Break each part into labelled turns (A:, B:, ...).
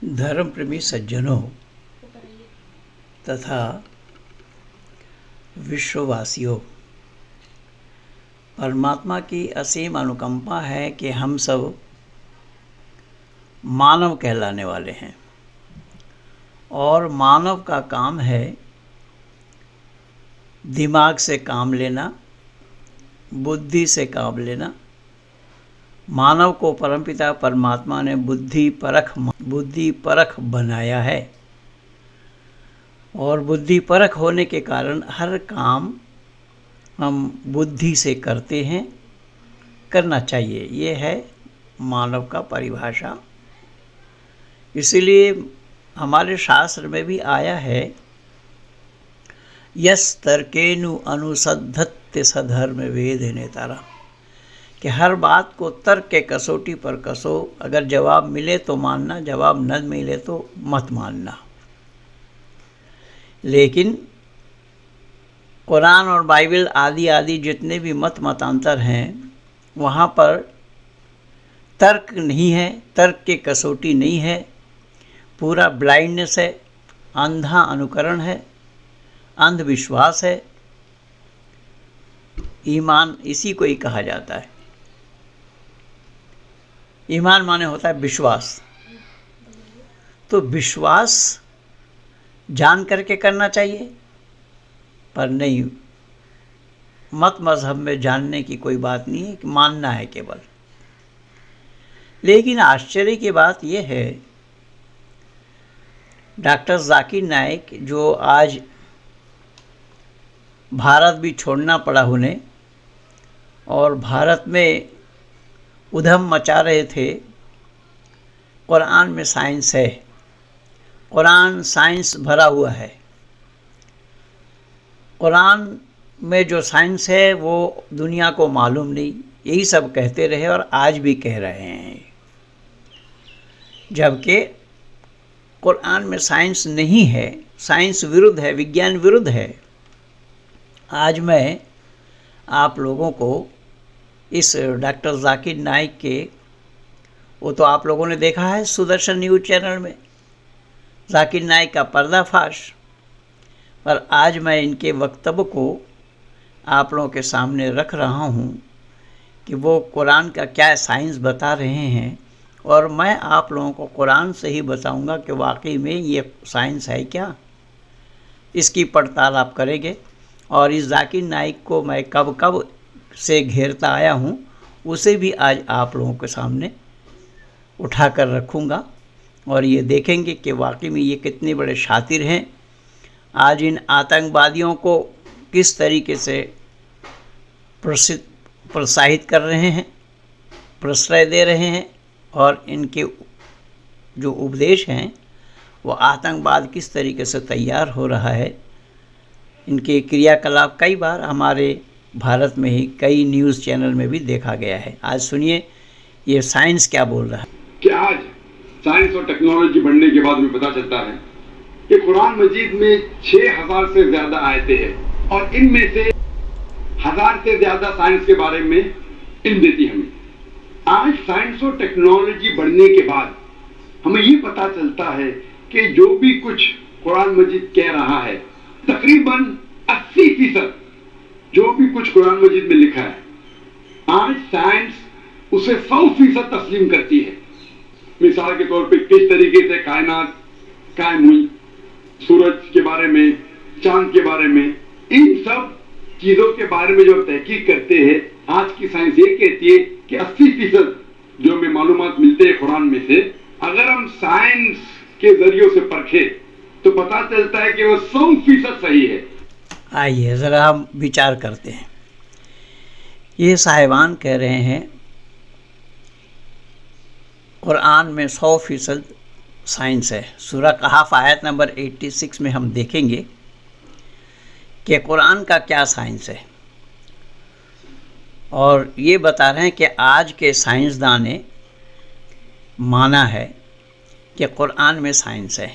A: धर्म प्रेमी सज्जनों तथा विश्ववासियों, परमात्मा की असीम अनुकंपा है कि हम सब मानव कहलाने वाले हैं और मानव का काम है दिमाग से काम लेना, बुद्धि से काम लेना। मानव को परमपिता परमात्मा ने बुद्धि परख बनाया है और बुद्धि परख होने के कारण हर काम हम बुद्धि से करते हैं, करना चाहिए। ये है मानव का परिभाषा। इसीलिए हमारे शास्त्र में भी आया है, यस तर्केनु अनुसद्धत्ते सधर्म वेद नेतारा, कि हर बात को तर्क के कसौटी पर कसो। अगर जवाब मिले तो मानना, जवाब न मिले तो मत मानना। लेकिन कुरान और बाइबल आदि जितने भी मतांतर हैं, वहाँ पर तर्क नहीं है, तर्क की कसौटी नहीं है, पूरा ब्लाइंडनेस है, अंधा अनुकरण है, अंधविश्वास है। ईमान इसी को ही कहा जाता है। ईमान माने होता है विश्वास। तो विश्वास जान करके करना चाहिए, पर नहीं, मत मज़हब में जानने की कोई बात नहीं है, कि मानना है केवल। लेकिन आश्चर्य की बात यह है, डॉक्टर जाकिर नाइक, जो आज भारत भी छोड़ना पड़ा उन्हें और भारत में उधम मचा रहे थे, कुरान में साइंस है, कुरान साइंस भरा हुआ है। कुरान में जो साइंस है वो दुनिया को मालूम नहीं, यही सब कहते रहे और आज भी कह रहे हैं। जबकि कुरान में साइंस नहीं है, साइंस विरुद्ध है, विज्ञान विरुद्ध है। आज मैं आप लोगों को इस डॉक्टर जाकिर नाइक के, वो तो आप लोगों ने देखा है सुदर्शन न्यूज़ चैनल में, जाकिर नाइक का पर्दाफाश, पर आज मैं इनके वक्तव्य को आप लोगों के सामने रख रहा हूँ कि वो कुरान का क्या साइंस बता रहे हैं, और मैं आप लोगों को कुरान से ही बताऊँगा कि वाकई में ये साइंस है क्या। इसकी पड़ताल आप करेंगे। और इस जाकिर नाइक को मैं कब से घेरता आया हूँ, उसे भी आज आप लोगों के सामने उठा कर रखूँगा और ये देखेंगे कि वाकई में ये कितने बड़े शातिर हैं। आज इन आतंकवादियों को किस तरीके से प्रोत्साहित कर रहे हैं, प्रश्रय दे रहे हैं, और इनके जो उपदेश हैं वो आतंकवाद किस तरीके से तैयार हो रहा है। इनके क्रियाकलाप कई बार हमारे भारत में ही कई न्यूज़ चैनल में भी देखा गया है। आज सुनिए ये साइंस क्या बोल रहा है।
B: कि आज साइंस और टेक्नोलॉजी बढ़ने के बाद में पता चलता है कि कुरान मजीद में 6000 से ज्यादा आयतें हैं और इनमें से 1000 से ज्यादा साइंस के बारे में इल्म देती हमें। आज साइंस और टेक्नोलॉजी बढ़ने के बाद हमें ये पता चलता है कि जो भी कुछ कुरान मजीद कह रहा है, तकरीबन 80% जो भी कुछ कुरान मजीद में लिखा है, आज साइंस उसे 100% तस्लीम करती है। मिसाल के तौर पे किस तरीके से कायनात कायम हुई, सूरज के बारे में, चांद के बारे में, इन सब चीजों के बारे में जो तहकीक करते हैं, आज की साइंस ये कहती है कि 80% जो हमें मालूमात मिलते हैं कुरान में से, अगर हम साइंस के जरिए से परखे तो पता चलता है कि वो 100% सही है।
A: आइए ज़रा हम विचार करते हैं। ये साहिबान कह रहे हैं कुरान में 100% साइंस है। सूरा कहफ आयत नंबर 86 में हम देखेंगे कि कुरान का क्या साइंस है, और ये बता रहे हैं कि आज के साइंसदान ने माना है कि कुरान में साइंस है।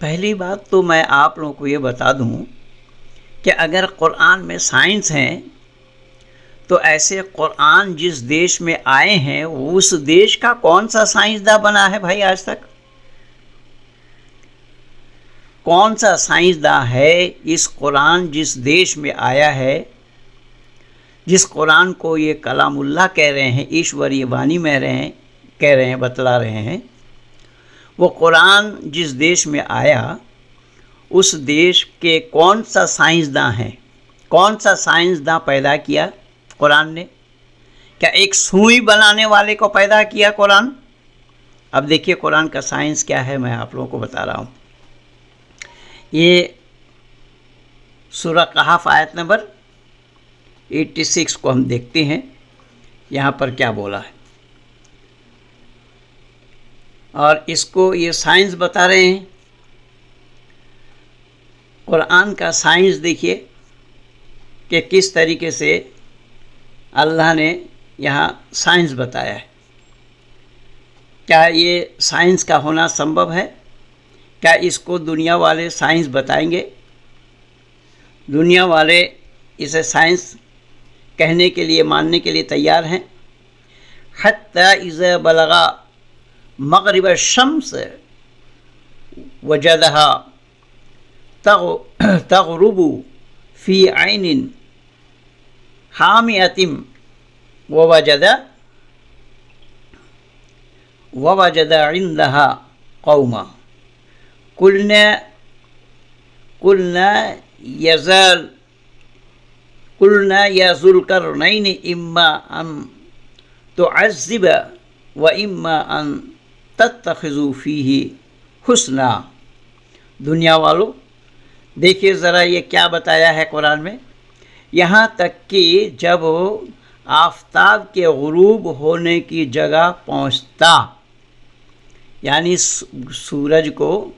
A: पहली बात तो मैं आप लोगों को ये बता दूं कि अगर कुरान में साइंस है तो ऐसे कुरान जिस देश में आए हैं उस देश का कौन सा साइंसदान बना है भाई आज तक? कौन सा साइंसदान है इस कुरान जिस देश में आया है, जिस कुरान को ये कलामुल्लाह कह रहे हैं, ईश्वरीय वाणी में कह रहे हैं, बतला रहे हैं, वो कुरान जिस देश में आया उस देश के कौन सा साइंसदान है, कौन सा साइंसदान पैदा किया कुरान ने? क्या एक सुई बनाने वाले को पैदा किया कुरान? अब देखिए कुरान का साइंस क्या है, मैं आप लोगों को बता रहा हूँ। ये सूरह कहफ आयत नंबर 86 को हम देखते हैं, यहाँ पर क्या बोला है। और इसको ये साइंस बता रहे हैं, कुरान का साइंस देखिए कि किस तरीके से अल्लाह ने यहाँ साइंस बताया है। क्या ये साइंस का होना संभव है? क्या इसको दुनिया वाले साइंस बताएंगे? दुनिया वाले इसे साइंस कहने के लिए, मानने के लिए तैयार हैं। हत्ता इज़ा बलगा मग़रिब शम्स वजदहा तग़रुबु फ़ी ऐनिन हामियतिन ववजद इंदहा कौमा कुलना या ज़ुल्करनैन इम्मा अन तुअज़्ज़िब व इम्मा अन तत्तख़िज़ु फ़ीही हुस्ना। दुनिया वालों देखिए ज़रा ये क्या बताया है कुरान में। यहाँ तक कि जब आफ़ताब के गुरूब होने की जगह पहुँचता, यानी सूरज को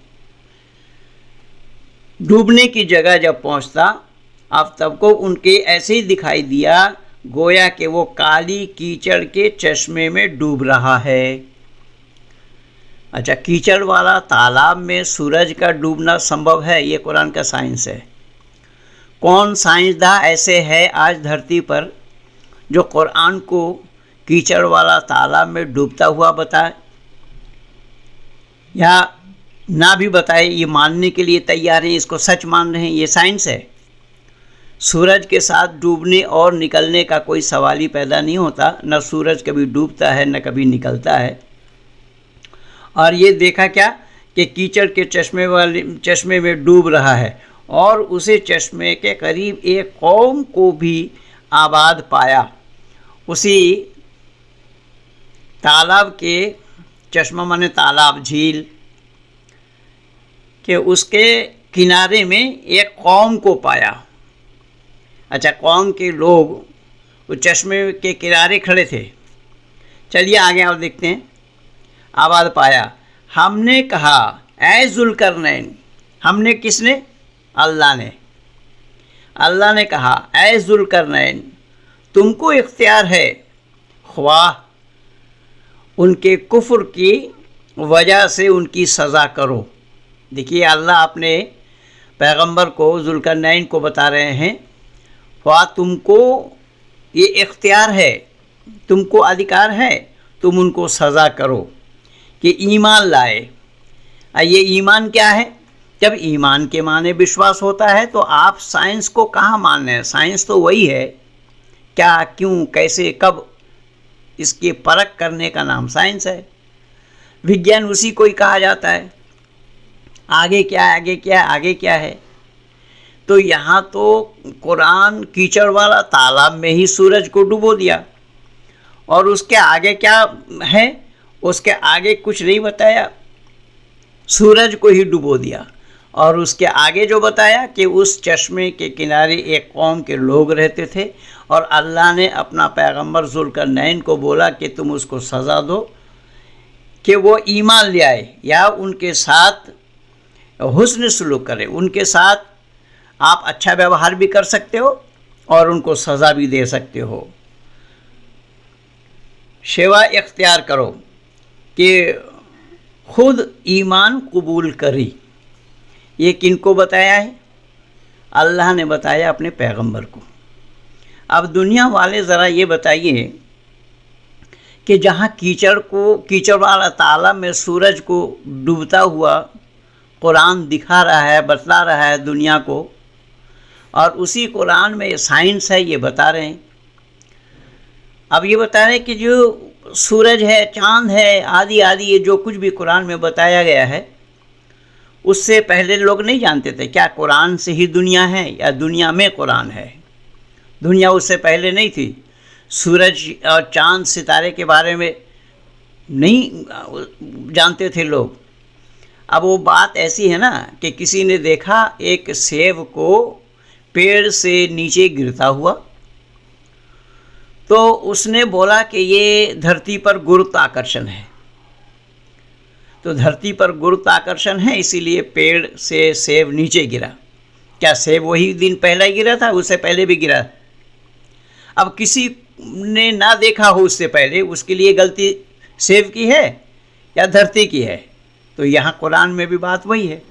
A: डूबने की जगह जब पहुँचता, आफ़ताब को उनके ऐसे ही दिखाई दिया गोया कि वो काली कीचड़ के चश्मे में डूब रहा है। अच्छा, कीचड़ वाला तालाब में सूरज का डूबना संभव है? ये कुरान का साइंस है। कौन साइंसदान ऐसे है आज धरती पर जो कुरान को कीचड़ वाला तालाब में डूबता हुआ बताए, या ना भी बताए, ये मानने के लिए तैयार हैं, इसको सच मान रहे हैं? ये साइंस है। सूरज के साथ डूबने और निकलने का कोई सवाल ही पैदा नहीं होता। न सूरज कभी डूबता है न कभी निकलता है। और ये देखा क्या कि कीचड़ के चश्मे में डूब रहा है, और उसे चश्मे के करीब एक कौम को भी आबाद पाया। उसी तालाब के, चश्मा माने तालाब, झील के उसके किनारे में एक कौम को पाया। अच्छा, कौम के लोग उस चश्मे के किनारे खड़े थे। चलिए आगे और देखते हैं। आबाद पाया, हमने कहा ऐ ज़ुल्करनैन, हमने किसने? अल्लाह ने। अल्लाह ने कहा ऐ ज़ुल्करनैन, तुमको इख्तियार है, ख्वाह उनके कुफ्र की वजह से उनकी सज़ा करो। देखिए अल्लाह अपने पैगंबर को, ज़ुल्करनैन को बता रहे हैं, ख्वाह तुमको ये इख्तियार है, तुमको अधिकार है, तुम उनको सज़ा करो कि ईमान लाए। ये ईमान क्या है? जब ईमान के माने विश्वास होता है तो आप साइंस को कहाँ मान रहे हैं? साइंस तो वही है, क्या, क्यों, कैसे, कब, इसकी परख करने का नाम साइंस है। विज्ञान उसी को ही कहा जाता है। आगे क्या है, आगे क्या है, आगे क्या है। तो यहाँ तो कुरान कीचड़ वाला तालाब में ही सूरज को डुबो दिया, और उसके आगे क्या है? उसके आगे कुछ नहीं बताया, सूरज को ही डुबो दिया। और उसके आगे जो बताया कि उस चश्मे के किनारे एक कौम के लोग रहते थे, और अल्लाह ने अपना पैगंबर ज़ुल्करनैन को बोला कि तुम उसको सज़ा दो कि वो ईमान ले आए या उनके साथ हुस्न सलूक करें। उनके साथ आप अच्छा व्यवहार भी कर सकते हो और उनको सज़ा भी दे सकते हो। सेवा इख्तियार करो कि खुद ईमान कबूल करी। ये किनको बताया है? अल्लाह ने बताया अपने पैगंबर को। अब दुनिया वाले ज़रा ये बताइए कि जहाँ कीचड़ वाला तालाब में सूरज को डूबता हुआ कुरान दिखा रहा है, बतला रहा है दुनिया को, और उसी कुरान में साइंस है ये बता रहे हैं। अब ये बता रहे हैं कि जो सूरज है, चांद है, आदि आदि, ये जो कुछ भी कुरान में बताया गया है उससे पहले लोग नहीं जानते थे क्या कुरान से ही दुनिया है या दुनिया में कुरान है। दुनिया उससे पहले नहीं थी। सूरज और चांद सितारे के बारे में नहीं जानते थे लोग। अब वो बात ऐसी है ना कि किसी ने देखा एक सेब को पेड़ से नीचे गिरता हुआ, तो उसने बोला कि ये धरती पर गुरुत्वाकर्षण है। तो धरती पर गुरुत्वाकर्षण है इसीलिए पेड़ से सेब नीचे गिरा। क्या सेब वही दिन पहला ही गिरा था? उससे पहले भी गिरा। अब किसी ने ना देखा हो उससे पहले, उसके लिए गलती सेब की है या धरती की है? तो यहाँ कुरान में भी बात वही है।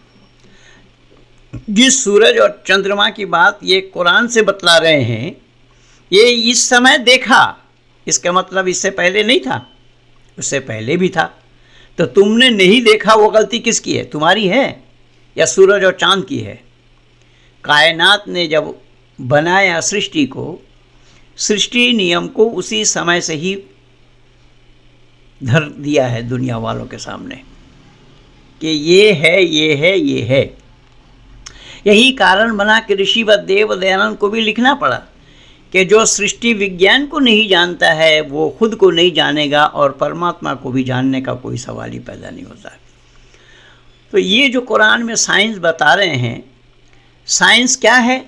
A: जिस सूरज और चंद्रमा की बात ये कुरान से बतला रहे हैं, ये इस समय देखा, इसका मतलब इससे पहले नहीं था, उससे पहले भी था। तो तुमने नहीं देखा, वो गलती किसकी है? तुम्हारी है या सूरज और चांद की है? कायनात ने जब बनाया सृष्टि को, सृष्टि नियम को उसी समय से ही धर दिया है दुनिया वालों के सामने कि ये है, ये है, ये है। यही कारण बना कि ऋषि व देव दयानंद को भी लिखना पड़ा कि जो सृष्टि विज्ञान को नहीं जानता है वो खुद को नहीं जानेगा और परमात्मा को भी जानने का कोई सवाल ही पैदा नहीं होता। तो ये जो कुरान में साइंस बता रहे हैं, साइंस क्या है?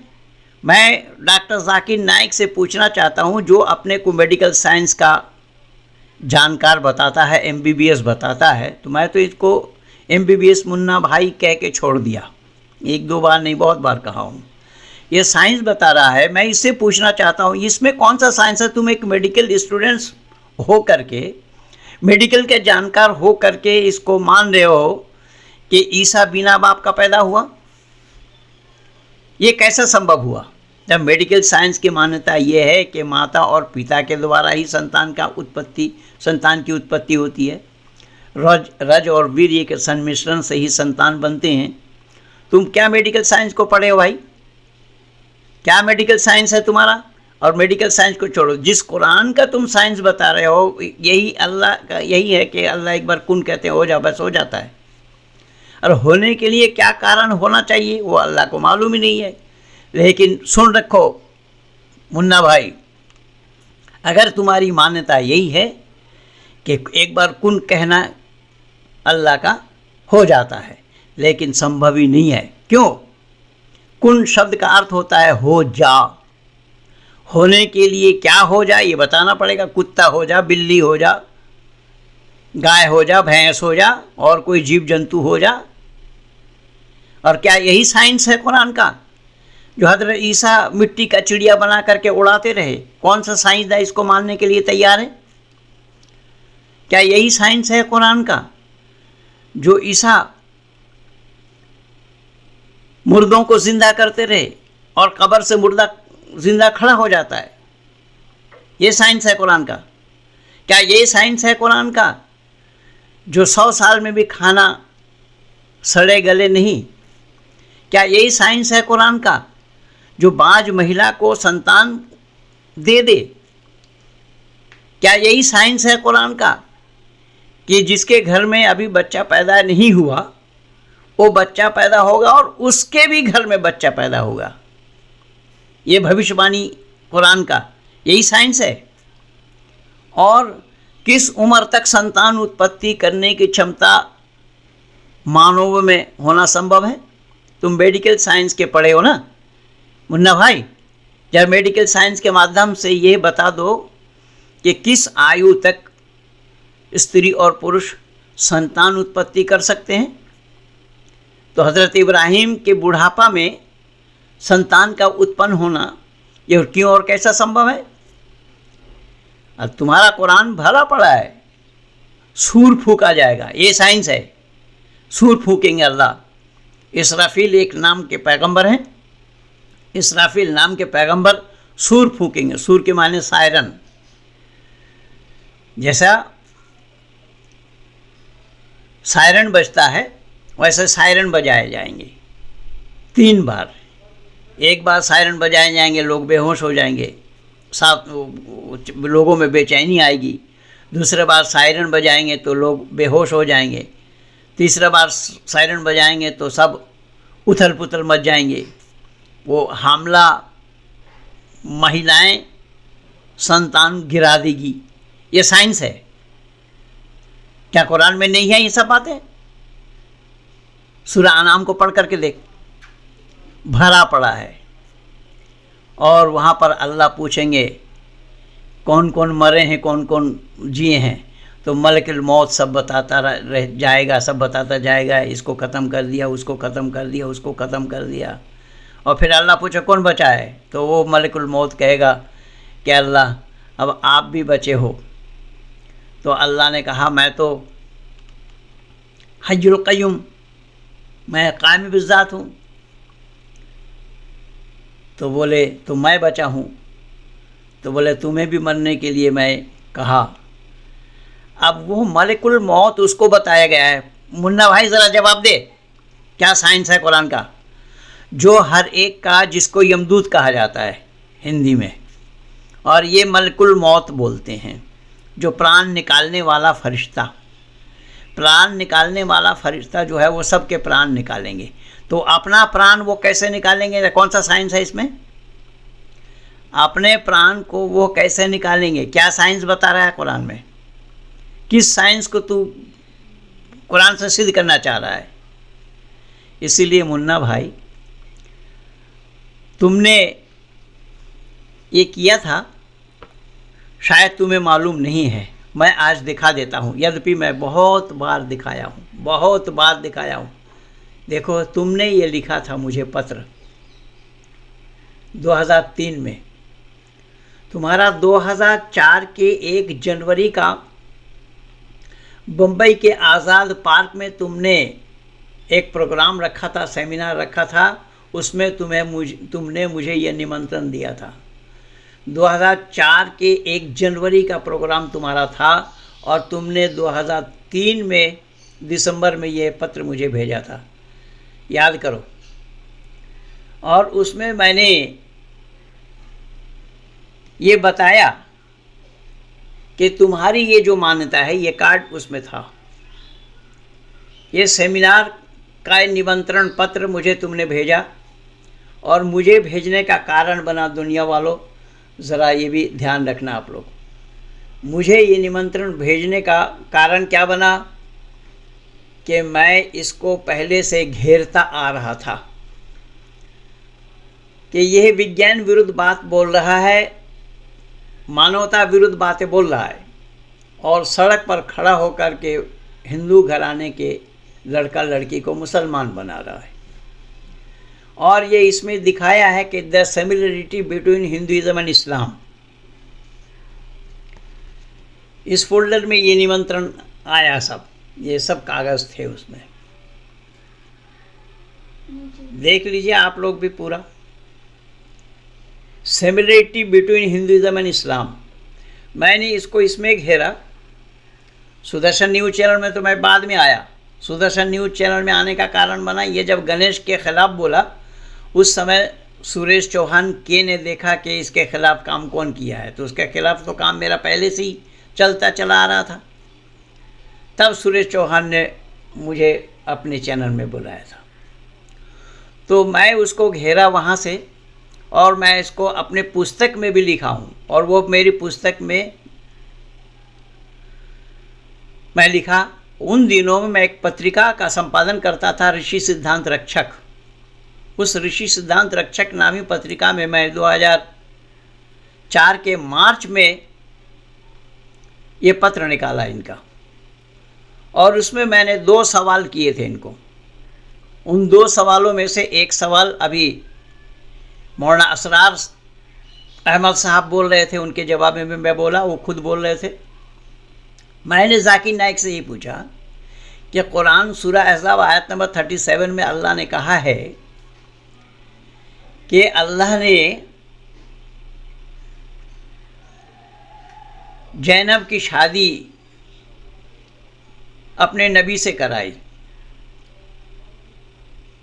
A: मैं डॉक्टर जाकिर नाइक से पूछना चाहता हूँ, जो अपने को मेडिकल साइंस का जानकार बताता है, MBBS बताता है, तो मैं तो इसको MBBS मुन्ना भाई कह के छोड़ दिया। एक दो बार नहीं, बहुत बार कहा हूँ। ये साइंस बता रहा है, मैं इससे पूछना चाहता हूँ इसमें कौन सा साइंस है? तुम एक मेडिकल स्टूडेंट्स हो करके, मेडिकल के जानकार हो करके इसको मान रहे हो कि ईसा बिना बाप का पैदा हुआ? ये कैसा संभव हुआ? जब मेडिकल साइंस की मान्यता ये है कि माता और पिता के द्वारा ही संतान की उत्पत्ति होती है, रज और वीर्य के संमिश्रण से ही संतान बनते हैं। तुम क्या मेडिकल साइंस को पढ़े हो भाई? क्या मेडिकल साइंस है तुम्हारा? और मेडिकल साइंस को छोड़ो, जिस कुरान का तुम साइंस बता रहे हो, यही अल्लाह का यही है कि अल्लाह एक बार कुन कहते हैं हो जा, बस हो जाता है। और होने के लिए क्या कारण होना चाहिए वो अल्लाह को मालूम ही नहीं है। लेकिन सुन रखो मुन्ना भाई, अगर तुम्हारी मान्यता यही है कि एक बार कुन कहना अल्लाह का हो जाता है, लेकिन संभव ही नहीं है। क्यों? कुन शब्द का अर्थ होता है हो जा। होने के लिए क्या हो जा ये बताना पड़ेगा। कुत्ता हो जा, बिल्ली हो जा, गाय हो जा, भैंस हो जा, और कोई जीव जंतु हो जा। और क्या यही साइंस है कुरान का? जो हज़रत ईसा मिट्टी का चिड़िया बना करके उड़ाते रहे, कौन सा साइंसदान इसको मानने के लिए तैयार है? क्या यही साइंस है कुरान का? जो ईसा मुर्दों को जिंदा करते रहे और कब्र से मुर्दा जिंदा खड़ा हो जाता है, ये साइंस है कुरान का? क्या ये साइंस है कुरान का? जो 100 साल में भी खाना सड़े गले नहीं, क्या यही साइंस है कुरान का? जो बाज महिला को संतान दे दे, क्या यही साइंस है कुरान का? कि जिसके घर में अभी बच्चा पैदा नहीं हुआ वो बच्चा पैदा होगा और उसके भी घर में बच्चा पैदा होगा, ये भविष्यवाणी कुरान का यही साइंस है। और किस उम्र तक संतान उत्पत्ति करने की क्षमता मानव में होना संभव है? तुम मेडिकल साइंस के पढ़े हो ना मुन्ना भाई, जब मेडिकल साइंस के माध्यम से ये बता दो कि किस आयु तक स्त्री और पुरुष संतान उत्पत्ति कर सकते हैं। तो हज़रत इब्राहिम के बुढ़ापा में संतान का उत्पन्न होना ये क्यों और कैसा संभव है? अब तुम्हारा कुरान भरा पड़ा है, सूर फूका जाएगा, ये साइंस है। सूर फूकेंगे अल्लाह। इसराफील एक नाम के पैगंबर हैं, इसराफील नाम के पैगंबर सूर फूकेंगे। सूर के माने सायरन। जैसा सायरन बजता है वैसे सायरन बजाए जाएंगे 3 बार। एक बार सायरन बजाए जाएंगे, लोग बेहोश हो जाएंगे, साथ लोगों में बेचैनी आएगी। दूसरे बार सायरन बजाएंगे तो लोग बेहोश हो जाएंगे। तीसरा बार सायरन बजाएंगे तो सब उथल पुथल मच जाएंगे। वो हामला महिलाएं संतान गिरा देगी। ये साइंस है। क्या कुरान में नहीं है ये सब बातें? सूरह अनाम को पढ़ करके देख, भरा पड़ा है। और वहाँ पर अल्लाह पूछेंगे कौन कौन मरे हैं, कौन कौन जिए हैं, तो मलकुल मौत सब बताता रह जाएगा, सब बताता जाएगा, इसको ख़त्म कर दिया, उसको ख़त्म कर दिया, उसको ख़त्म कर दिया। और फिर अल्लाह पूछे कौन बचा है, तो वो मलकुल मौत कहेगा कि अल्लाह अब आप भी बचे हो। तो अल्लाह ने कहा मैं तो हय्युल क़य्यूम, मैं क़ाइम बिज़्ज़ात हूँ। तो बोले तो मैं बचा हूँ। तो बोले तुम्हें भी मरने के लिए मैं कहा। अब वो मलकुल मौत उसको बताया गया है। मुन्ना भाई ज़रा जवाब दे, क्या साइंस है कुरान का? जो हर एक का, जिसको यमदूत कहा जाता है हिंदी में, और ये मलकुल मौत बोलते हैं, जो प्राण निकालने वाला फरिश्ता। प्राण निकालने वाला फरिश्ता जो है वो सबके प्राण निकालेंगे। तो अपना प्राण वो कैसे निकालेंगे? कौन सा साइंस है इसमें? अपने प्राण को वो कैसे निकालेंगे? क्या साइंस बता रहा है कुरान में? किस साइंस को तू कुरान से सिद्ध करना चाह रहा है? इसीलिए मुन्ना भाई तुमने ये किया था, शायद तुम्हें मालूम नहीं है। मैं आज दिखा देता हूँ, यद्यपि मैं बहुत बार दिखाया हूँ, बहुत बार दिखाया हूँ। देखो, तुमने ये लिखा था मुझे पत्र 2003 में। तुम्हारा 2004 के 1 जनवरी का बम्बई के आज़ाद पार्क में तुमने एक प्रोग्राम रखा था, सेमिनार रखा था। उसमें तुमने मुझे ये निमंत्रण दिया था। 2004 के 1 जनवरी का प्रोग्राम तुम्हारा था और तुमने 2003 में दिसंबर में ये पत्र मुझे भेजा था, याद करो। और उसमें मैंने ये बताया कि तुम्हारी ये जो मान्यता है, ये कार्ड उसमें था। ये सेमिनार का निमंत्रण पत्र मुझे तुमने भेजा, और मुझे भेजने का कारण बना, दुनिया वालों ज़रा ये भी ध्यान रखना आप लोग, मुझे ये निमंत्रण भेजने का कारण क्या बना कि मैं इसको पहले से घेरता आ रहा था कि यह विज्ञान विरुद्ध बात बोल रहा है, मानवता विरुद्ध बातें बोल रहा है, और सड़क पर खड़ा होकर के हिंदू घराने के लड़का लड़की को मुसलमान बना रहा है। और ये इसमें दिखाया है कि the similarity between Hinduism and Islam. इस फोल्डर में ये निमंत्रण आया, सब ये सब कागज़ थे उसमें, देख लीजिए आप लोग भी पूरा। Similarity between Hinduism and Islam, मैंने इसको इसमें घेरा। सुदर्शन न्यूज़ चैनल में तो मैं बाद में आया। सुदर्शन न्यूज़ चैनल में आने का कारण बना, ये जब गणेश के ख़िलाफ़ बोला, उस समय सुरेश चौहान के ने देखा कि इसके ख़िलाफ़ काम कौन किया है, तो उसके ख़िलाफ़ तो काम मेरा पहले से ही चलता चला आ रहा था। तब सुरेश चौहान ने मुझे अपने चैनल में बुलाया था, तो मैं उसको घेरा वहाँ से, और मैं इसको अपने पुस्तक में भी लिखा हूँ। और वो मेरी पुस्तक में मैं लिखा, उन दिनों में मैं एक पत्रिका का संपादन करता था, ऋषि सिद्धांत रक्षक। उस ऋषि सिद्धांत रक्षक नामी पत्रिका में मैं 2004 के मार्च में ये पत्र निकाला इनका, और उसमें मैंने 2 सवाल किए थे इनको। उन 2 सवालों में से एक सवाल अभी मौलाना असरार अहमद साहब बोल रहे थे, उनके जवाब में मैं बोला, वो खुद बोल रहे थे। मैंने जाकिर नाइक से ये पूछा कि कुरान सूरह अहज़ाब आयत नंबर 37 में अल्लाह ने कहा है कि अल्लाह ने ज़ैनब की शादी अपने नबी से कराई,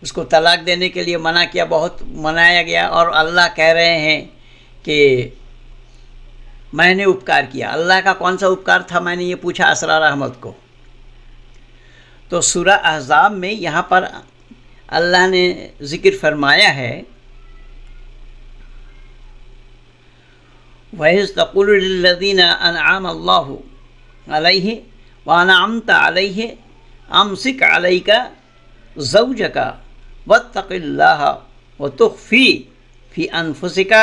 A: उसको तलाक देने के लिए मना किया, बहुत मनाया गया, और अल्लाह कह रहे हैं कि मैंने उपकार किया। अल्लाह का कौन सा उपकार था, मैंने ये पूछा असरार अहमद को। तो सूरह अहज़ाब में यहाँ पर अल्लाह ने ज़िक्र फरमाया है, वइज़ तक़ूलु लिल्लज़ीना अनअम अल्लाहु अलैहि व अनअमत अलैहि अमसिक अलैका ज़ौजका वत्तक़िल्लाह व तुख़फ़ी फ़ी अनफ़ुसिका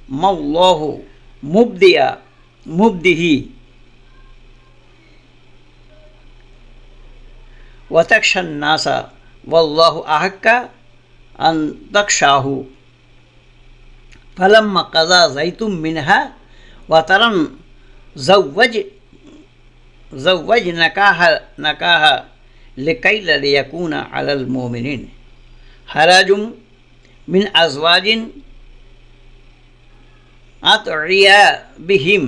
A: मल्लाहु मुब्दिही व तख़शन-नास वल्लाहु अहक्का अन तख़शाहु फलम्मा क़ज़ा ज़ैदुम मिन्हा व तरन ज़व्वजनकाहा लिकै ला यकूना अलल मोमिनीन हराजुम मिन अज़वाजिन अतइया बिहिम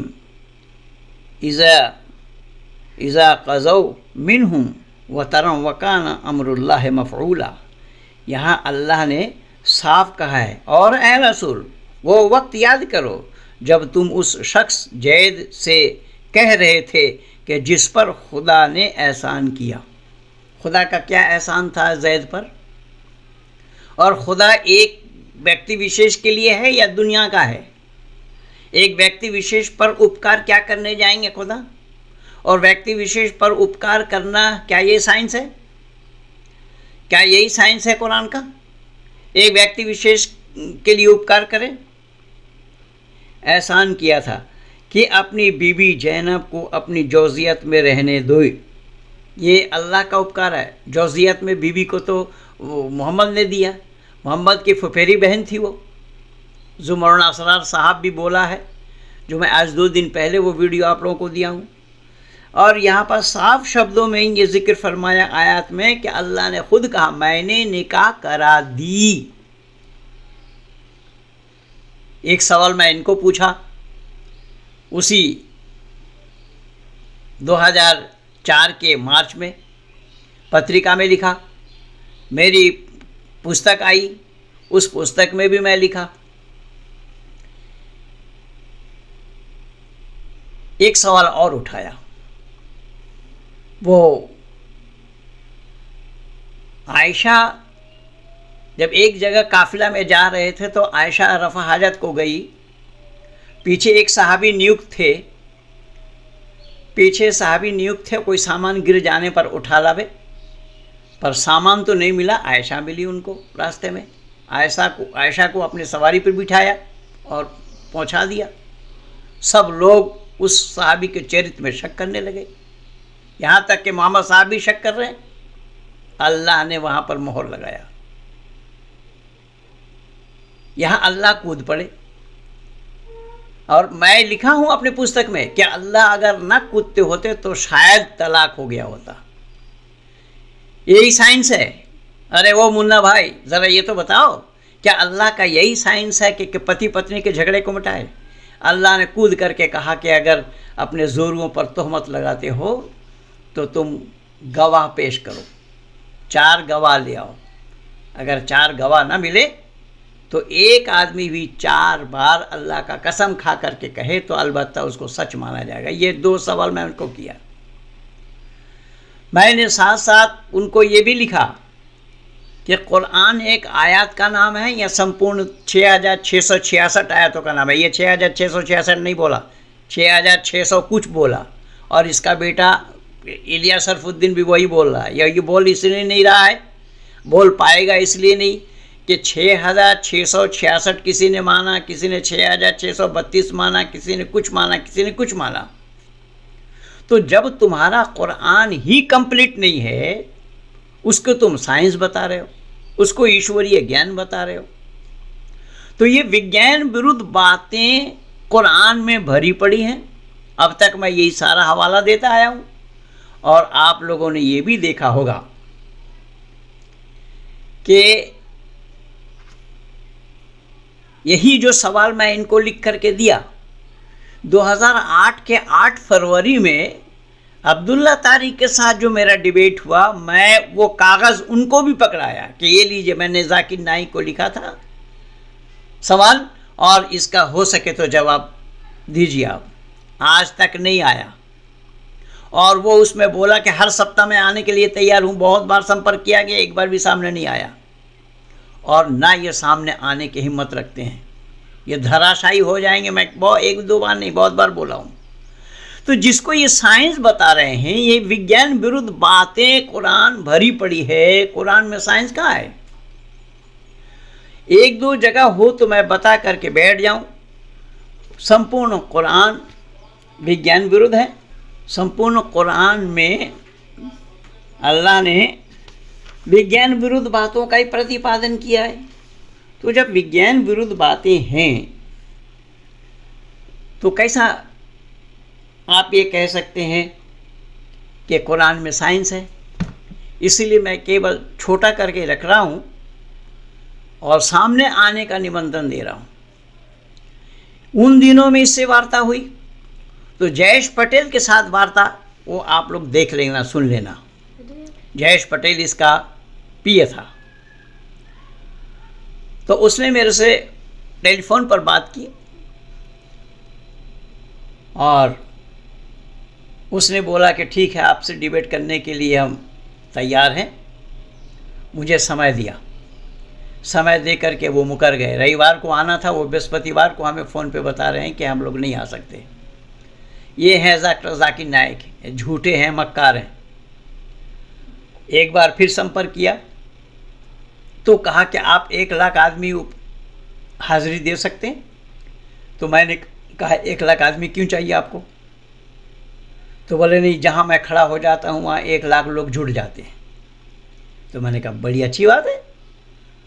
A: इज़ा क़ज़ौ मिनहुम व तरन व काना अमरुल्लाहि मफ़ऊला। यहाँ अल्लाह ने साफ कहा है, और ए रसूल वो वक्त याद करो जब तुम उस शख्स जैद से कह रहे थे कि जिस पर खुदा ने एहसान किया। खुदा का क्या एहसान था जैद पर? और खुदा एक व्यक्ति विशेष के लिए है या दुनिया का है? एक व्यक्ति विशेष पर उपकार क्या करने जाएंगे खुदा? और व्यक्ति विशेष पर उपकार करना, क्या ये साइंस है? क्या यही साइंस है कुरान का? एक व्यक्ति विशेष के लिए उपकार करें? एहसान किया था कि अपनी बीबी जैनब को अपनी जौजियत में रहने दो, ये अल्लाह का उपकार है। जौजियत में बीबी को तो मोहम्मद ने दिया, मोहम्मद की फुफेरी बहन थी वो, जो मौलाना असरार साहब भी बोला है, जो मैं आज 2 दिन पहले वो वीडियो आप लोगों को दिया हूँ। और यहाँ पर साफ शब्दों में ये जिक्र फरमाया आयत में कि अल्लाह ने खुद कहा मैंने निकाह करा दी। एक सवाल मैं इनको पूछा, उसी 2004 के मार्च में पत्रिका में लिखा, मेरी पुस्तक आई, उस पुस्तक में भी मैं लिखा। एक सवाल और उठाया, वो आयशा जब एक जगह काफिला में जा रहे थे तो आयशा रफ़ा हाजत को गई, पीछे एक सहाबी नियुक्त थे, कोई सामान गिर जाने पर उठा लावे, पर सामान तो नहीं मिला। आयशा मिली उनको रास्ते में, आयशा को अपने सवारी पर बिठाया और पहुंचा दिया। सब लोग उस सहाबी के चरित्र में शक करने लगे, यहाँ तक कि मोहम्मद साहब भी शक कर रहे हैं। अल्लाह ने वहाँ पर मोहर लगाया। यहाँ अल्लाह कूद पड़े, और मैं लिखा हूँ अपनी पुस्तक में कि अल्लाह अगर न कूदते होते तो शायद तलाक हो गया होता। यही साइंस है। अरे वो मुन्ना भाई, ज़रा ये तो बताओ, क्या अल्लाह का यही साइंस है कि पति पत्नी के झगड़े को मिटाए? अल्लाह ने कूद करके कहा कि अगर अपने जोरुओं पर तोहमत लगाते हो तो तुम गवाह पेश करो, 4 गवाह ले आओ। अगर 4 गवाह ना मिले तो एक आदमी भी 4 बार अल्लाह का कसम खा करके कहे तो अलबत्ता उसको सच माना जाएगा। ये 2 सवाल मैं उनको किया। मैंने साथ साथ उनको ये भी लिखा कि कुरान एक आयत का नाम है या संपूर्ण 6666 आयतों का नाम है? ये 6666 नहीं बोला, 6600 कुछ बोला। और इसका बेटा इलिया सरफुद्दीन भी वही बोल रहा है। या ये बोल इसलिए नहीं रहा है, बोल पाएगा इसलिए नहीं कि 6666 किसी ने माना, किसी ने 6632 माना, किसी ने कुछ माना, किसी ने कुछ माना। तो जब तुम्हारा कुरान ही कंप्लीट नहीं है, उसको तुम साइंस बता रहे हो, उसको ईश्वरीय ज्ञान बता रहे हो, तो ये विज्ञान विरुद्ध बातें कुरान में भरी पड़ी हैं। अब तक मैं यही सारा हवाला देता आया हूँ। और आप लोगों ने ये भी देखा होगा कि यही जो सवाल मैं इनको लिख करके दिया, 2008 के 8 फरवरी में अब्दुल्ला तारिक के साथ जो मेरा डिबेट हुआ, मैं वो कागज़ उनको भी पकड़ाया कि ये लीजिए, मैंने जाकिर नाइक को लिखा था सवाल, और इसका हो सके तो जवाब दीजिए आप। आज तक नहीं आया। और वो उसमें बोला कि हर सप्ताह में आने के लिए तैयार हूँ। बहुत बार संपर्क किया गया, एक बार भी सामने नहीं आया, और ना ये सामने आने की हिम्मत रखते हैं। ये धराशायी हो जाएंगे। मैं एक दो बार नहीं, बहुत बार बोला हूँ। तो जिसको ये साइंस बता रहे हैं, ये विज्ञान विरुद्ध बातें कुरान भरी पड़ी है। कुरान में साइंस कहाँ है? एक दो जगह हो तो मैं बता करके बैठ जाऊं। संपूर्ण कुरान विज्ञान विरुद्ध है। संपूर्ण कुरान में अल्लाह ने विज्ञान विरुद्ध बातों का ही प्रतिपादन किया है। तो जब विज्ञान विरुद्ध बातें हैं तो कैसा आप ये कह सकते हैं कि कुरान में साइंस है? इसीलिए मैं केवल छोटा करके रख रहा हूँ और सामने आने का निमंत्रण दे रहा हूँ। उन दिनों में इससे वार्ता हुई, तो जयेश पटेल के साथ वार्ता वो आप लोग देख लेना, सुन लेना। जयेश पटेल इसका पीए था। तो उसने मेरे से टेलीफोन पर बात की और उसने बोला कि ठीक है, आपसे डिबेट करने के लिए हम तैयार हैं। मुझे समय दिया। समय दे करके वो मुकर गए। रविवार को आना था, वो बृहस्पतिवार को हमें फ़ोन पे बता रहे हैं कि हम लोग नहीं आ सकते। ये हैं डॉक्टर जाकिर नाइक, झूठे हैं, मक्कार हैं। एक बार फिर संपर्क किया तो कहा कि आप 1 लाख आदमी हाज़िरी दे सकते हैं। तो मैंने कहा 1 लाख आदमी क्यों चाहिए आपको? तो बोले नहीं, जहाँ मैं खड़ा हो जाता हूँ वहाँ 1 लाख लोग जुट जाते हैं। तो मैंने कहा बड़ी अच्छी बात है,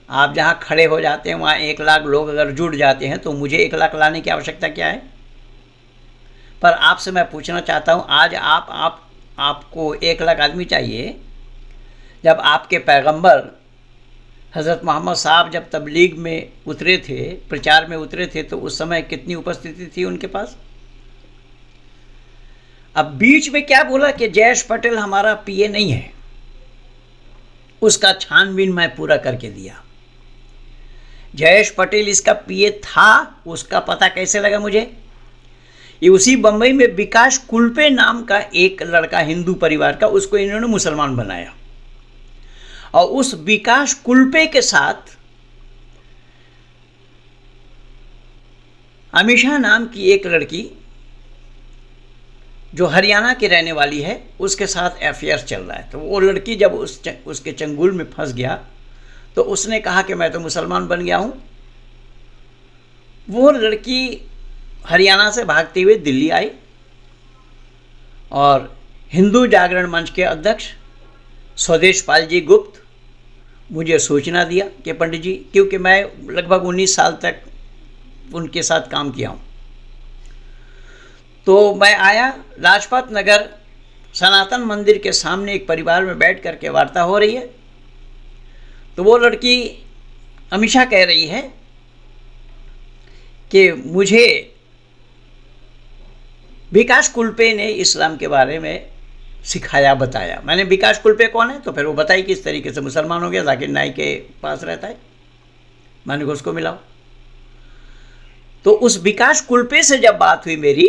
A: आप जहाँ खड़े हो जाते हैं वहाँ 1 लाख लोग अगर जुट जाते हैं तो मुझे 1 लाख लाने की आवश्यकता क्या है? पर आपसे मैं पूछना चाहता हूँ, आज आपको 1 लाख आदमी चाहिए, जब आपके पैगंबर हज़रत मोहम्मद साहब जब तबलीग में उतरे थे, प्रचार में उतरे थे, तो उस समय कितनी उपस्थिति थी उनके पास? अब बीच में क्या बोला कि जयेश पटेल हमारा पीए नहीं है। उसका छानबीन मैं पूरा करके दिया। जयेश पटेल इसका पीए था, उसका पता कैसे लगा मुझे? ये उसी बम्बई में विकास कुलपे नाम का एक लड़का, हिंदू परिवार का, उसको इन्होंने मुसलमान बनाया। और उस विकास कुलपे के साथ अमीषा नाम की एक लड़की जो हरियाणा की रहने वाली है, उसके साथ अफेयर चल रहा है। तो वो लड़की जब उसके चंगुल में फंस गया तो उसने कहा कि मैं तो मुसलमान बन गया हूँ। वो लड़की हरियाणा से भागते हुए दिल्ली आई और हिंदू जागरण मंच के अध्यक्ष स्वदेश पाल जी गुप्त मुझे सूचना दिया कि पंडित जी, क्योंकि मैं लगभग 19 साल तक उनके साथ काम किया हूँ, तो मैं आया। लाजपत नगर सनातन मंदिर के सामने एक परिवार में बैठ कर के वार्ता हो रही है। तो वो लड़की अमीषा कह रही है कि मुझे विकास कुलपे ने इस्लाम के बारे में सिखाया, बताया। मैंने विकास कुलपे कौन है? तो फिर वो बताई किस तरीके से मुसलमान हो गया, जाकिर नाइक के पास रहता है। मैंने कहा उसको मिलाओ। तो उस विकास कुलपे से जब बात हुई मेरी,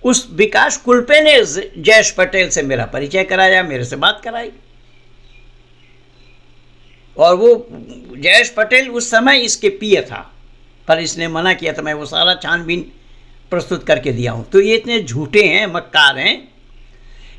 A: उस विकास कुलपे ने जयेश पटेल से मेरा परिचय कराया, मेरे से बात कराई। और वो जयेश पटेल उस समय इसके पीए था, पर इसने मना किया था। मैं वो सारा छानबीन प्रस्तुत करके दिया हूँ। तो ये इतने झूठे हैं, मक्कार हैं।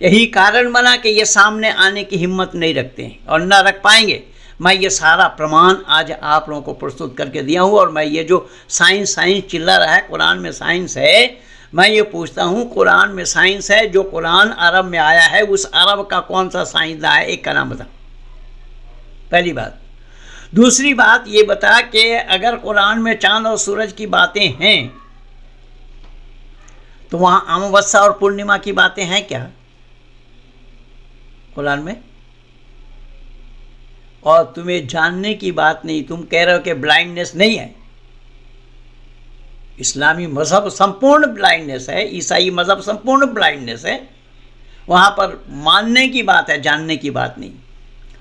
A: यही कारण बना कि ये सामने आने की हिम्मत नहीं रखते हैं और ना रख पाएंगे। मैं ये सारा प्रमाण आज आप लोगों को प्रस्तुत करके दिया हूँ। और मैं ये जो साइंस चिल्ला रहा है, कुरान में साइंस है, मैं ये पूछता हूँ, कुरान में साइंस है? जो कुरान अरब में आया है, उस अरब का कौन सा साइंसदान है? एक का नाम बता। पहली बात। दूसरी बात ये बता कि अगर कुरान में चांद और सूरज की बातें हैं तो वहाँ अमावस्या और पूर्णिमा की बातें हैं क्या कुरान में? और तुम्हें जानने की बात नहीं, तुम कह रहे हो कि ब्लाइंडनेस नहीं है। इस्लामी मज़हब संपूर्ण ब्लाइंडनेस है, ईसाई मज़हब संपूर्ण ब्लाइंडनेस है। वहाँ पर मानने की बात है, जानने की बात नहीं।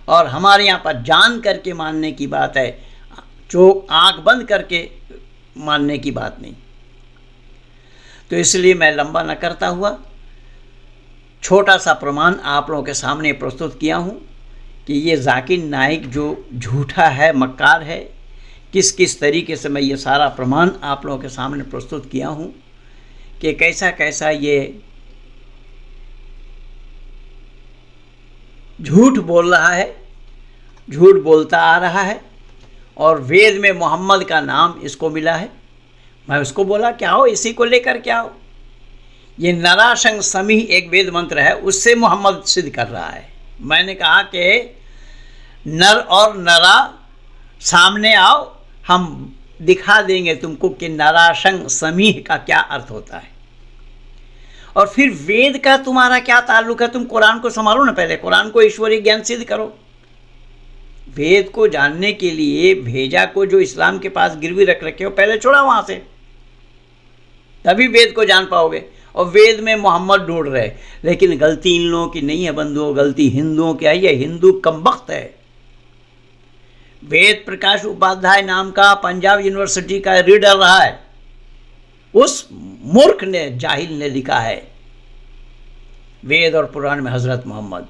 A: और हमारे यहाँ पर जान करके मानने की बात है, चोक आँख बंद करके मानने की बात नहीं। तो इसलिए मैं लंबा न करता हुआ छोटा सा प्रमाण आप लोगों के सामने प्रस्तुत किया हूँ कि ये जाकिर नाइक जो झूठा है, मक्कार है, किस किस तरीके से मैं ये सारा प्रमाण आप लोगों के सामने प्रस्तुत किया हूँ कि कैसा कैसा ये झूठ बोल रहा है, झूठ बोलता आ रहा है। और वेद में मोहम्मद का नाम इसको मिला है। मैं उसको बोला क्या हो, इसी को लेकर क्या हो। ये नराशंग समीह एक वेद मंत्र है, उससे मोहम्मद सिद्ध कर रहा है। मैंने कहा कि नर और नरा सामने आओ, हम दिखा देंगे तुमको कि नराशंग समीह का क्या अर्थ होता है। और फिर वेद का तुम्हारा क्या ताल्लुक है? तुम कुरान को संभालो ना, पहले कुरान को ईश्वरीय ज्ञान सिद्ध करो। वेद को जानने के लिए भेजा को जो इस्लाम के पास गिरवी रख रखे हो, पहले छोड़ा वहाँ से, तभी वेद को जान पाओगे। और वेद में मोहम्मद ढूंढ रहे, लेकिन गलती इन लोगों की नहीं है बंधुओं, गलती हिंदुओं की है। ये हिंदू कमबख्त है। वेद प्रकाश उपाध्याय नाम का पंजाब यूनिवर्सिटी का रीडर रहा है, उस मूर्ख ने, जाहिल ने लिखा है वेद और पुराण में हजरत मोहम्मद।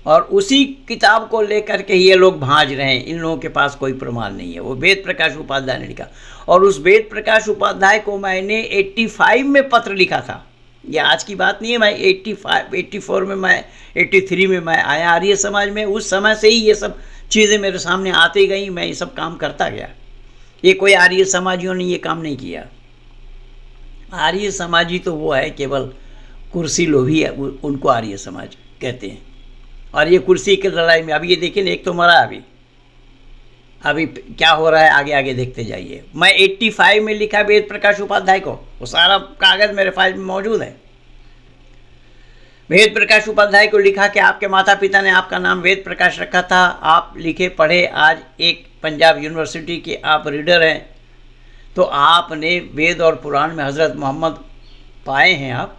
A: और उसी किताब को लेकर के ये लोग भांज रहे हैं। इन लोगों के पास कोई प्रमाण नहीं है। वो वेद प्रकाश उपाध्याय ने लिखा, और उस वेद प्रकाश उपाध्याय को मैंने 85 में पत्र लिखा था। ये आज की बात नहीं है। मैं 84 में, मैं 83 में मैं आया आर्य समाज में। उस समय से ही ये सब चीज़ें मेरे सामने आती गई, मैं ये सब काम करता गया। ये कोई आर्य समाजियों ने ये काम नहीं किया। आर्य समाजी तो वो है केवल कुर्सी लोभी है, उनको आर्य समाज कहते हैं। और ये कुर्सी की लड़ाई में अभी ये देखिए, एक तो मरा, अभी क्या हो रहा है आगे आगे देखते जाइए। मैं 85 में लिखा वेद प्रकाश उपाध्याय को, वो सारा कागज़ मेरे फाइल में मौजूद है। वेद प्रकाश उपाध्याय को लिखा कि आपके माता पिता ने आपका नाम वेद प्रकाश रखा था, आप लिखे पढ़े, आज एक पंजाब यूनिवर्सिटी के आप रीडर हैं, तो आपने वेद और पुराण में हज़रत मोहम्मद पाए हैं आप,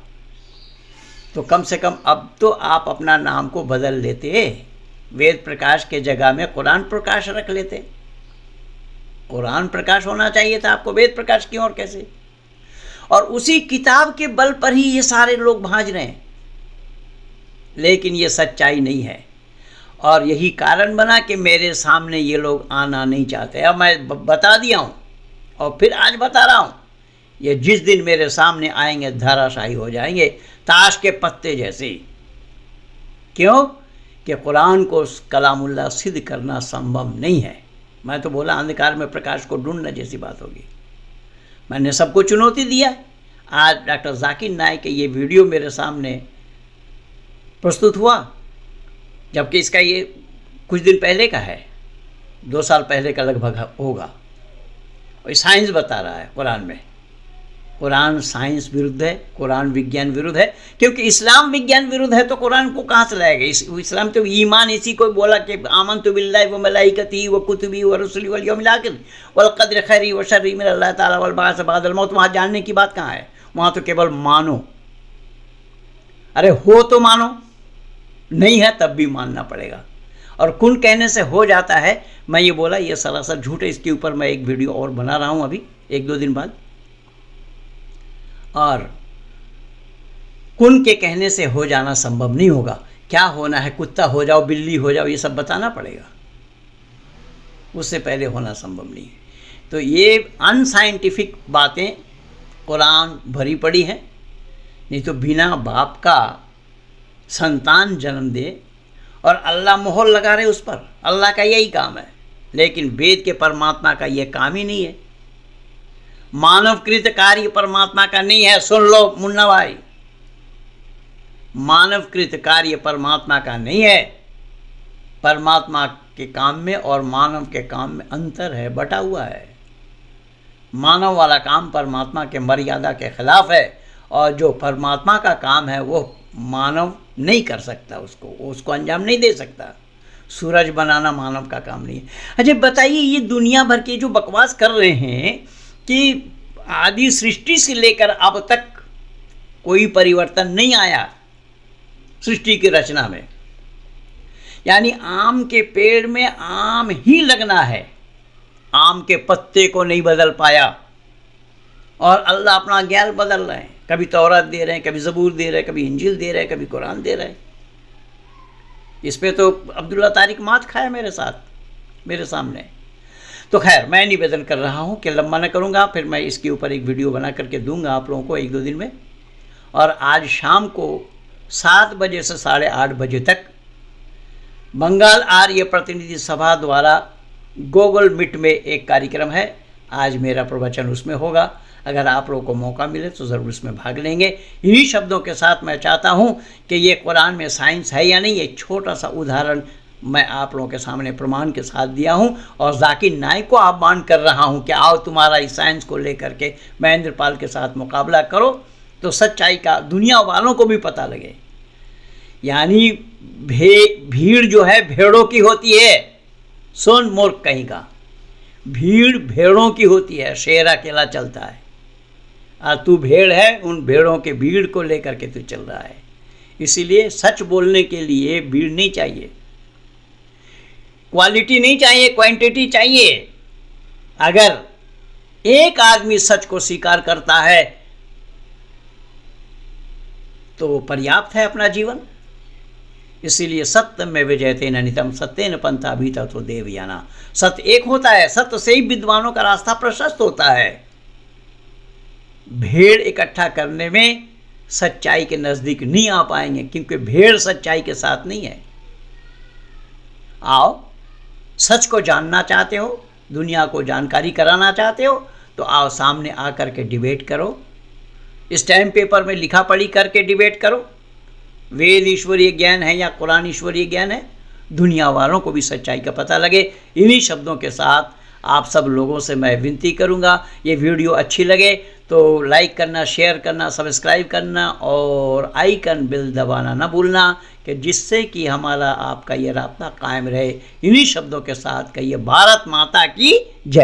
A: तो कम से कम अब तो आप अपना नाम को बदल लेते, वेद प्रकाश के जगह में कुरान प्रकाश रख लेते। कुरान प्रकाश होना चाहिए था आपको, वेद प्रकाश क्यों और कैसे? और उसी किताब के बल पर ही ये सारे लोग भांज रहे हैं, लेकिन ये सच्चाई नहीं है। और यही कारण बना कि मेरे सामने ये लोग आना नहीं चाहते। अब मैं बता दिया हूँ और फिर आज बता रहा हूँ, ये जिस दिन मेरे सामने आएंगे धराशायी हो जाएंगे, ताश के पत्ते जैसे। क्यों? कि कुरान को कलामुल्लाह सिद्ध करना संभव नहीं है। मैं तो बोला अंधकार में प्रकाश को ढूंढना जैसी बात होगी। मैंने सबको चुनौती दिया। आज डॉक्टर जाकिर नाइक के ये वीडियो मेरे सामने प्रस्तुत हुआ, जबकि इसका ये कुछ दिन पहले का है, 2 साल पहले का लगभग होगा। और साइंस बता रहा है कुरान में। कुरान साइंस विरुद्ध है, कुरान विज्ञान विरुद्ध है, क्योंकि इस्लाम विज्ञान विरुद्ध है तो कुरान को कहाँ से लाएगा? इस्लाम तो ईमान इसी को बोला कि आमनतु बिल्लाहि व मलाइकतिही व कुतुबिही व रुसुलिही वल यौमिल आखिर वल क़द्रि खैरिही व शर्रिही मिन अल्लाह ताला वल बाअस बअदल मौत। वहाँ जानने की बात कहाँ है? वहाँ तो केवल मानो। अरे हो तो मानो, नहीं है तब भी मानना पड़ेगा। और कुन कहने से हो जाता है, मैं ये बोला, ये सरासर झूठ है। इसके ऊपर मैं एक वीडियो और बना रहा हूँ अभी 1-2 दिन बाद। और कुन के कहने से हो जाना संभव नहीं होगा। क्या होना है? कुत्ता हो जाओ, बिल्ली हो जाओ, ये सब बताना पड़ेगा, उससे पहले होना संभव नहीं है। तो ये अनसाइंटिफिक बातें कुरान भरी पड़ी हैं। नहीं तो बिना बाप का संतान जन्म दे और अल्लाह मोहर लगा रहे उस पर, अल्लाह का यही काम है। लेकिन वेद के परमात्मा का ये काम ही नहीं है। मानवकृत कार्य परमात्मा का नहीं है। सुन लो मुन्ना भाई, मानवकृत कार्य परमात्मा का नहीं है। परमात्मा के काम में और मानव के काम में अंतर है, बटा हुआ है। मानव वाला काम परमात्मा के मर्यादा के खिलाफ है, और जो परमात्मा का काम है वो मानव नहीं कर सकता, उसको अंजाम नहीं दे सकता। सूरज बनाना मानव का काम नहीं है। अच्छा बताइए, ये दुनिया भर के जो बकवास कर रहे हैं कि आदि सृष्टि से लेकर अब तक कोई परिवर्तन नहीं आया सृष्टि की रचना में। यानी आम के पेड़ में आम ही लगना है, आम के पत्ते को नहीं बदल पाया। और अल्लाह अपना ज्ञान बदल रहे हैं, कभी तौरात दे रहे हैं, कभी ज़बूर दे रहे हैं, कभी इंजील दे रहे हैं, कभी कुरान दे रहे हैं। इस पे तो अब्दुल्ला तारिक मात खाया मेरे साथ, मेरे सामने। तो खैर, मैं निवेदन कर रहा हूँ कि लंबा न करूँगा, फिर मैं इसके ऊपर एक वीडियो बना करके दूंगा आप लोगों को 1-2 दिन में। और आज शाम को 7 बजे से 8:30 बजे तक बंगाल आर्य प्रतिनिधि सभा द्वारा गूगल मीट में एक कार्यक्रम है। आज मेरा प्रवचन उसमें होगा। अगर आप लोगों को मौका मिले तो ज़रूर इसमें भाग लेंगे। इन्हीं शब्दों के साथ मैं चाहता हूँ कि ये कुरान में साइंस है या नहीं, एक छोटा सा उदाहरण मैं आप लोगों के सामने प्रमाण के साथ दिया हूँ। और जाकिर नाइक को आह्वान कर रहा हूँ कि आओ तुम्हारा इस साइंस को लेकर के महेंद्र पाल के साथ मुकाबला करो, तो सच्चाई का दुनिया वालों को भी पता लगे। यानी भीड़ जो है भेड़ों की होती है, सुन मूर्ख कहीं का, भीड़ भेड़ों की होती है, शेर अकेला चलता है। और तू भेड़ है, उन भेड़ों के भीड़ को लेकर के तू चल रहा है। इसीलिए सच बोलने के लिए भीड़ नहीं चाहिए, क्वालिटी नहीं चाहिए, क्वांटिटी चाहिए। अगर एक आदमी सच को स्वीकार करता है तो पर्याप्त है अपना जीवन। इसीलिए सत्यम में विजयते नितम सत्येन पंथा भीता तो देवयाना। सत्य एक होता है, सत्य से ही विद्वानों का रास्ता प्रशस्त होता है। भेड़ इकट्ठा करने में सच्चाई के नज़दीक नहीं आ पाएंगे, क्योंकि भेड़ सच्चाई के साथ नहीं है। आओ, सच को जानना चाहते हो, दुनिया को जानकारी कराना चाहते हो, तो आओ सामने आकर के डिबेट करो, स्टैम्प पेपर में लिखा पढ़ी करके डिबेट करो। वेद ईश्वरीय ज्ञान है या कुरान ईश्वरीय ज्ञान है, दुनिया वालों को भी सच्चाई का पता लगे। इन्हीं शब्दों के साथ आप सब लोगों से मैं विनती करूंगा, ये वीडियो अच्छी लगे तो लाइक करना, शेयर करना, सब्सक्राइब करना और आइकन बेल दबाना ना भूलना, कि जिससे कि हमारा आपका ये रास्ता कायम रहे। इन्हीं शब्दों के साथ कहिए भारत माता की जय।